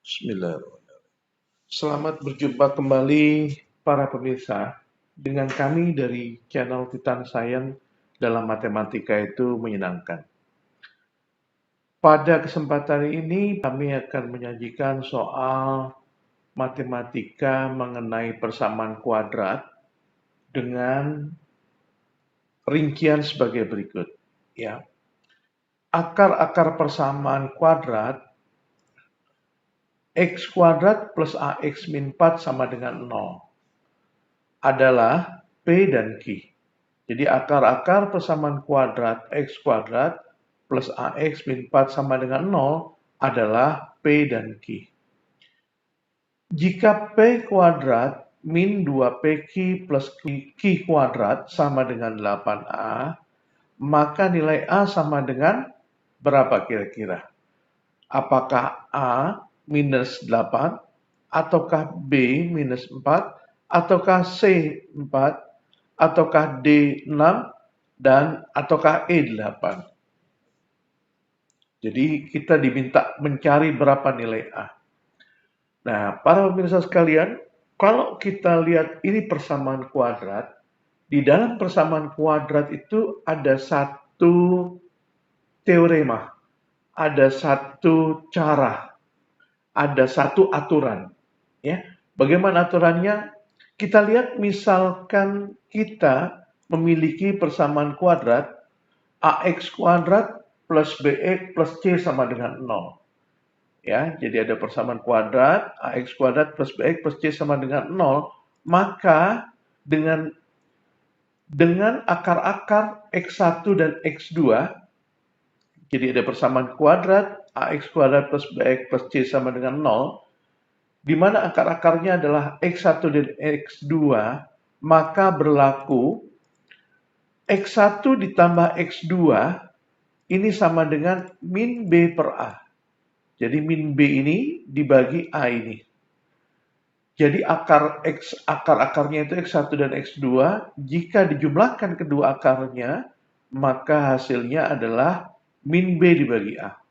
Bismillahirrahmanirrahim. Selamat berjumpa kembali para pemirsa dengan kami dari channel Titan Science dalam matematika itu menyenangkan. Pada kesempatan ini kami akan menyajikan soal matematika mengenai persamaan kuadrat dengan rincian sebagai berikut. Ya, akar-akar persamaan kuadrat x kuadrat plus ax min 4 sama dengan 0 adalah P dan Q. Jadi akar-akar persamaan kuadrat x kuadrat plus ax min 4 sama dengan 0 adalah P dan Q. Jika P kuadrat min 2PQ plus Q kuadrat sama dengan 8A, maka nilai A sama dengan berapa kira-kira? Apakah A minus 8, ataukah B minus 4, ataukah C 4, ataukah D 6, dan ataukah E 8. Jadi kita diminta mencari berapa nilai A. Nah, para pemirsa sekalian, kalau kita lihat ini persamaan kuadrat, di dalam persamaan kuadrat itu ada satu teorema, ada satu cara, ada satu aturan. Ya, bagaimana aturannya? Kita lihat misalkan kita memiliki persamaan kuadrat ax kuadrat plus bx plus c sama dengan 0. Ya, jadi ada persamaan kuadrat ax kuadrat plus bx plus c sama dengan 0, maka dengan akar-akar x1 dan x2, jadi ada persamaan kuadrat ax kuadrat plus bx plus c sama dengan 0, di mana akar-akarnya adalah x1 dan x2, maka berlaku x1 ditambah x2 ini sama dengan min b per a. Jadi min b ini dibagi a ini. Jadi akar-akarnya itu x1 dan x2, jika dijumlahkan kedua akarnya, maka hasilnya adalah min b dibagi a.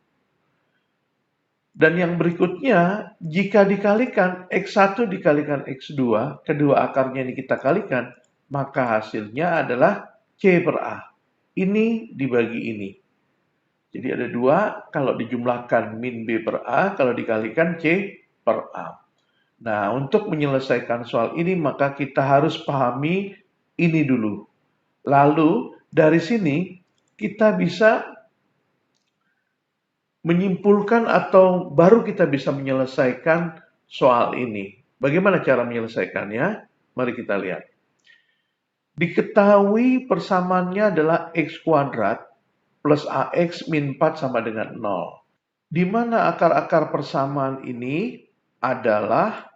Dan yang berikutnya, jika dikalikan x1 dikalikan x2, kedua akarnya ini kita kalikan, maka hasilnya adalah c per a. Ini dibagi ini. Jadi ada dua, kalau dijumlahkan min b per a, kalau dikalikan c per a. Nah, untuk menyelesaikan soal ini, maka kita harus pahami ini dulu. Lalu, dari sini, kita bisa menyimpulkan atau baru kita bisa menyelesaikan soal ini. Bagaimana cara menyelesaikannya? Mari kita lihat. Diketahui persamaannya adalah x kuadrat plus ax min 4 sama dengan 0. Di mana akar-akar persamaan ini adalah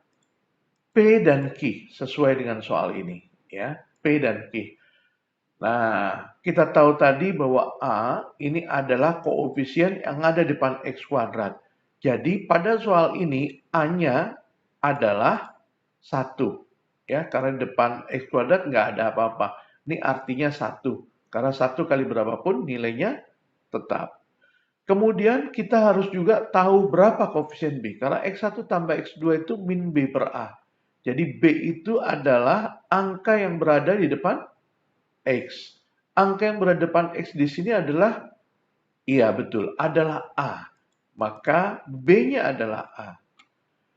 P dan Q, sesuai dengan soal ini. Ya, P dan Q. Nah, kita tahu tadi bahwa A ini adalah koefisien yang ada di depan X kuadrat. Jadi pada soal ini A-nya adalah 1. Ya, karena di depan X kuadrat nggak ada apa-apa. Ini artinya 1. Karena 1 kali berapapun nilainya tetap. Kemudian kita harus juga tahu berapa koefisien B. Karena X1 tambah X2 itu min B per A. Jadi B itu adalah angka yang berada di depan X. Angka yang berada depan X di sini adalah, iya betul, adalah A. Maka B-nya adalah A.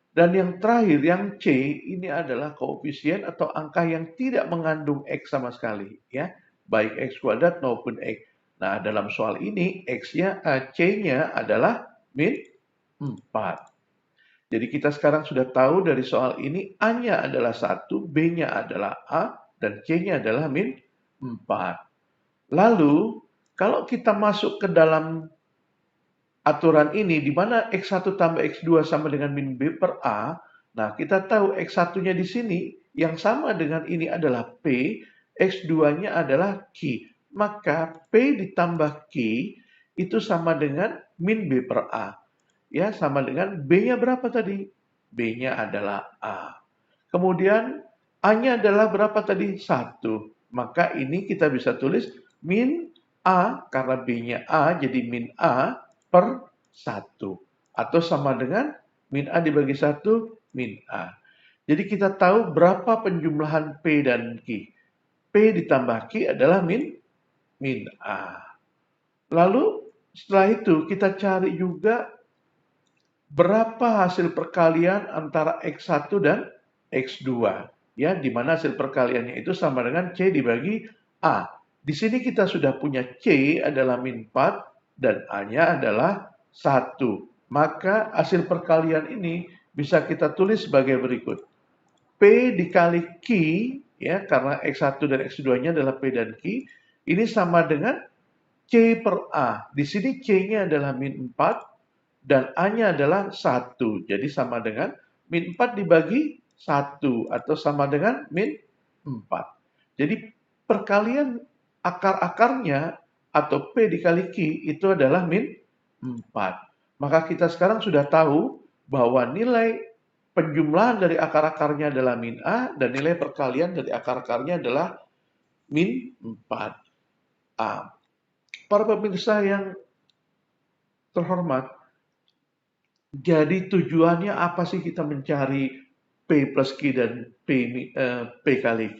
Dan yang terakhir, yang C, ini adalah koefisien atau angka yang tidak mengandung X sama sekali. Ya, baik X kuadrat maupun X. Nah, dalam soal ini, C-nya adalah min 4. Jadi kita sekarang sudah tahu dari soal ini, A-nya adalah 1, B-nya adalah A, dan C-nya adalah min 4. Lalu, kalau kita masuk ke dalam aturan ini, di mana X1 tambah X2 sama dengan min B per A, nah kita tahu X1-nya di sini, yang sama dengan ini adalah P, X2-nya adalah Q. Maka P ditambah Q itu sama dengan min B per A. Ya, sama dengan B-nya berapa tadi? B-nya adalah A. Kemudian A-nya adalah berapa tadi? 1. Maka ini kita bisa tulis min A, karena B-nya A, jadi min A per 1. Atau sama dengan Min A dibagi 1, min A. Jadi kita tahu berapa penjumlahan P dan Q. P ditambah Q adalah min A. Lalu setelah itu kita cari juga berapa hasil perkalian antara X1 dan X2. Ya, di mana hasil perkaliannya itu sama dengan C dibagi A. Di sini kita sudah punya C adalah min 4 dan A-nya adalah 1. Maka hasil perkalian ini bisa kita tulis sebagai berikut. P dikali Q, ya, karena X1 dan X2-nya adalah P dan Q, ini sama dengan C per A. Di sini C-nya adalah min 4 dan A-nya adalah 1. Jadi sama dengan min 4 dibagi 1 atau sama dengan min 4. Jadi perkalian akar-akarnya atau P dikali Q itu adalah min 4. Maka kita sekarang sudah tahu bahwa nilai penjumlahan dari akar-akarnya adalah min A dan nilai perkalian dari akar-akarnya adalah min 4A. Para pemirsa yang terhormat, jadi tujuannya apa sih kita mencari P plus Q dan P kali Q?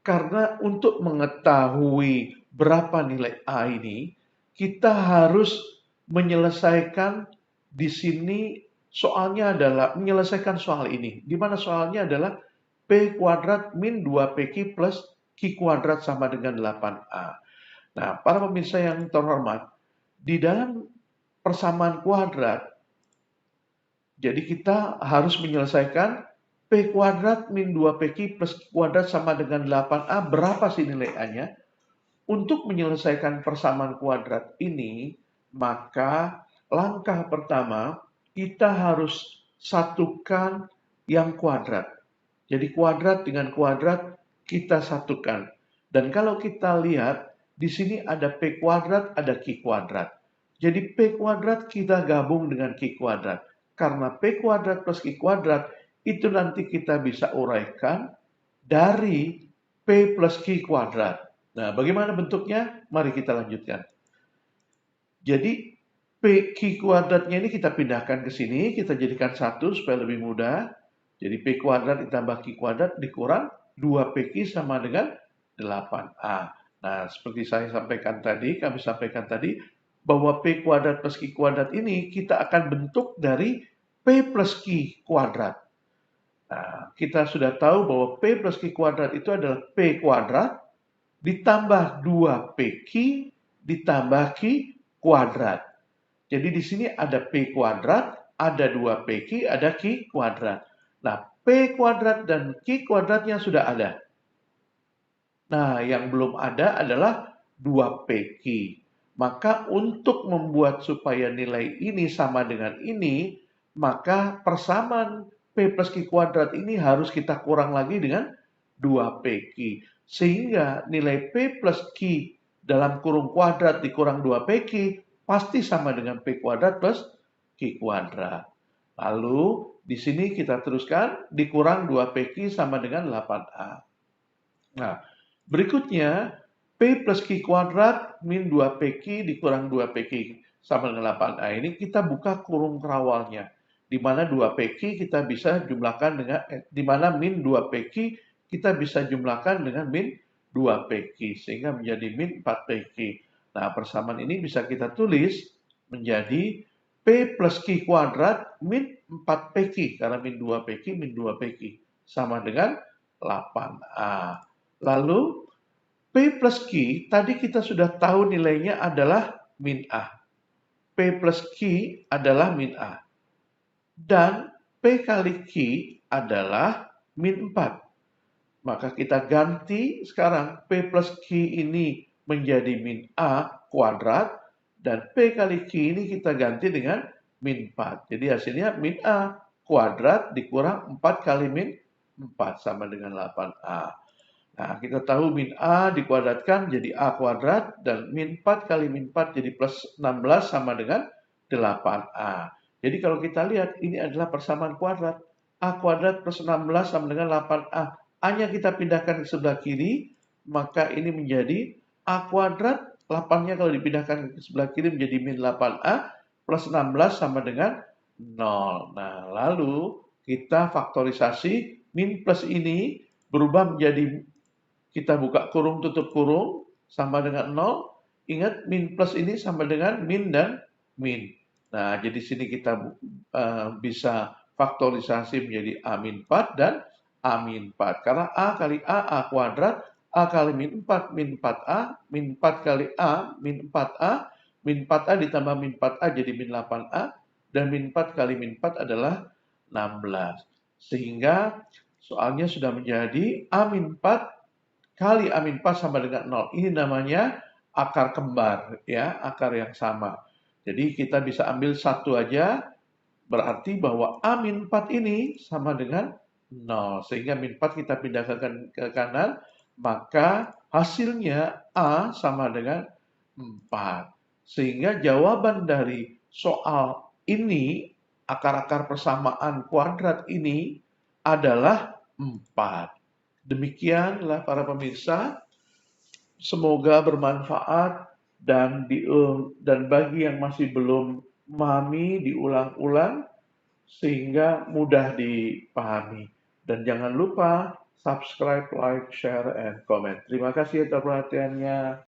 Karena untuk mengetahui berapa nilai A ini, kita harus menyelesaikan di sini soalnya adalah menyelesaikan soal ini. Di mana soalnya adalah P kuadrat min 2PQ plus Q kuadrat sama dengan 8A. Nah, para pemirsa yang terhormat, di dalam persamaan kuadrat, jadi kita harus menyelesaikan P kuadrat min 2PQ plus Q kuadrat sama dengan 8A, berapa sih nilai A-nya? Untuk menyelesaikan persamaan kuadrat ini, maka langkah pertama, kita harus satukan yang kuadrat. Jadi kuadrat dengan kuadrat kita satukan. Dan kalau kita lihat, di sini ada P kuadrat, ada Q kuadrat. Jadi P kuadrat kita gabung dengan Q kuadrat. Karena P kuadrat plus Q kuadrat, itu nanti kita bisa uraikan dari P plus Q kuadrat. Nah, bagaimana bentuknya? Mari kita lanjutkan. Jadi, P Q kuadratnya ini kita pindahkan ke sini, kita jadikan 1 supaya lebih mudah. Jadi, P kuadrat ditambah Q kuadrat dikurang 2PQ sama dengan 8A. Nah, seperti saya sampaikan tadi, kami sampaikan tadi, bahwa P kuadrat plus Q kuadrat ini kita akan bentuk dari P plus Q kuadrat. Nah, kita sudah tahu bahwa P plus Q kuadrat itu adalah P kuadrat ditambah 2PQ ditambah Q kuadrat. Jadi di sini ada P kuadrat, ada 2PQ, ada Q kuadrat. Nah, P kuadrat dan Q kuadratnya sudah ada. Nah, yang belum ada adalah 2PQ. Maka untuk membuat supaya nilai ini sama dengan ini, maka persamaan P plus Q kuadrat ini harus kita kurang lagi dengan 2PQ. Sehingga nilai P plus Q dalam kurung kuadrat dikurang 2PQ pasti sama dengan P kuadrat plus Q kuadrat. Lalu di sini kita teruskan dikurang 2PQ sama dengan 8A. Nah, berikutnya P plus Q kuadrat min 2PQ dikurang 2PQ sama dengan 8A. Ini kita buka kurung kerawalnya. Di mana 2PQ kita bisa jumlahkan dengan, di mana min 2PQ kita bisa jumlahkan dengan min 2PQ, sehingga menjadi min 4PQ. Nah, persamaan ini bisa kita tulis menjadi P plus Q kuadrat min 4PQ, karena min 2PQ min 2PQ, sama dengan 8A. Lalu, P plus Q, tadi kita sudah tahu nilainya adalah min A. P plus Q adalah min A. Dan P kali Q adalah min 4. Maka kita ganti sekarang P plus Q ini menjadi min A kuadrat, dan P kali Q ini kita ganti dengan min 4. Jadi hasilnya min A kuadrat dikurang 4 kali min 4 sama dengan 8A. Nah, kita tahu min A dikuadratkan jadi A kuadrat, dan min 4 kali min 4 jadi plus 16 sama dengan 8A. Jadi kalau kita lihat ini adalah persamaan kuadrat. A kuadrat plus 16 sama dengan 8A. A-nya kita pindahkan ke sebelah kiri, maka ini menjadi A kuadrat, 8-nya kalau dipindahkan ke sebelah kiri menjadi min 8A, plus 16 sama dengan 0. Nah, lalu kita faktorisasi min plus ini berubah menjadi kita buka kurung tutup kurung sama dengan 0. Ingat min plus ini sama dengan min dan min. Nah, jadi sini kita bisa faktorisasi menjadi A min 4 dan A min 4. Karena A kali A kuadrat, A kali min 4, min 4A, min 4 kali A, min 4A, min 4A ditambah min 4A jadi min 8A, dan min 4 kali min 4 adalah 16. Sehingga soalnya sudah menjadi A min 4 kali A min 4 sama dengan 0. Ini namanya akar kembar, ya, akar yang sama. Jadi kita bisa ambil satu aja, berarti bahwa A min 4 ini sama dengan 0. Sehingga min 4 kita pindahkan ke kanan, maka hasilnya A sama dengan 4. Sehingga jawaban dari soal ini, akar-akar persamaan kuadrat ini adalah 4. Demikianlah para pemirsa, semoga bermanfaat dan bagi yang masih belum memahami diulang-ulang sehingga mudah dipahami. Dan jangan lupa subscribe, like, share, and comment. Terima kasih atas perhatiannya.